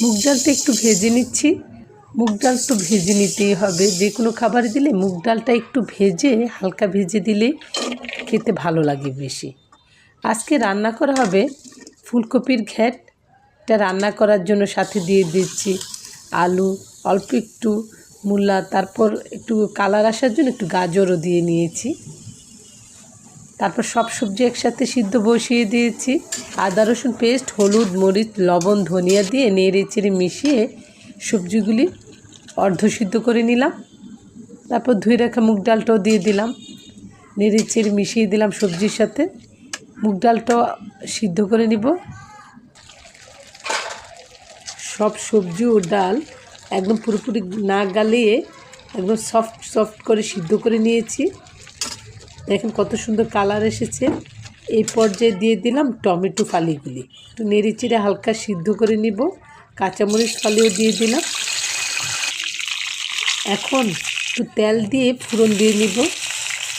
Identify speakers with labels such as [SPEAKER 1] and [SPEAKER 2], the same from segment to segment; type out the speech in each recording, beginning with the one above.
[SPEAKER 1] মুগ ডালটা একটু ভেজে নিচ্ছি। মুগ ডাল তো ভেজে নিতেই হবে, যে কোনো খাবারে দিলে মুগ ডালটা একটু ভেজে হালকা ভেজে দিলে খেতে ভালো লাগে বেশি। আজকে রান্না করা হবে ফুলকপির ঘ্যাট। এটা রান্না করার জন্য সাথে দিয়ে দিচ্ছি আলু, অল্প একটু মূলা, তারপর একটু কালার আসার জন্য একটু গাজরও দিয়ে নিয়েছি। তারপর সব সবজি একসাথে সিদ্ধ বসিয়ে দিয়েছি। আদা রসুন পেস্ট, হলুদ, মরিচ, লবণ, ধনিয়া দিয়ে নেড়ে চেড়ে মিশিয়ে সবজিগুলি অর্ধসিদ্ধ করে নিলাম। তারপর ধুয়ে রাখা মুগ ডালটাও দিয়ে দিলাম, নেড়ে চেড়ে মিশিয়ে দিলাম সবজির সাথে। মুগ ডালটাও সিদ্ধ করে নিব। সব সবজি ও ডাল একদম পুরোপুরি না গালিয়ে একদম সফট করে সিদ্ধ করে নিয়েছি। দেখেন কত সুন্দর কালার এসেছে। এই পর্যায়ে দিয়ে দিলাম টমেটো ফালিগুলি, একটু নেড়ে চেড়ে হালকা সিদ্ধ করে নিব। কাঁচামরিচ ফালিও দিয়ে দিলাম। এখন একটু তেল দিয়ে ফোড়ন দিয়ে নিব।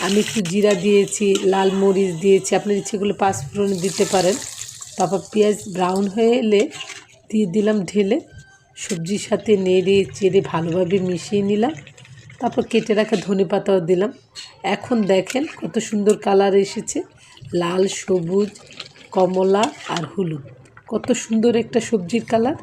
[SPEAKER 1] আমি একটু জিরা দিয়েছি, লাল মরিচ দিয়েছি, আপনার ইচ্ছেগুলো পাঁচ ফোড়ন দিতে পারেন। তারপর পেঁয়াজ ব্রাউন হয়ে এলে দিয়ে দিলাম ঢেলে, সবজির সাথে নেড়ে চেড়ে ভালোভাবে মিশিয়ে নিলাম। তারপর কেটে রাখা ধনেপাতাও দিলাম। এখন দেখেন কত সুন্দর কালার এসেছে, লাল, সবুজ, কমলা আর হলুদ, কত সুন্দর একটা সবজির কালার।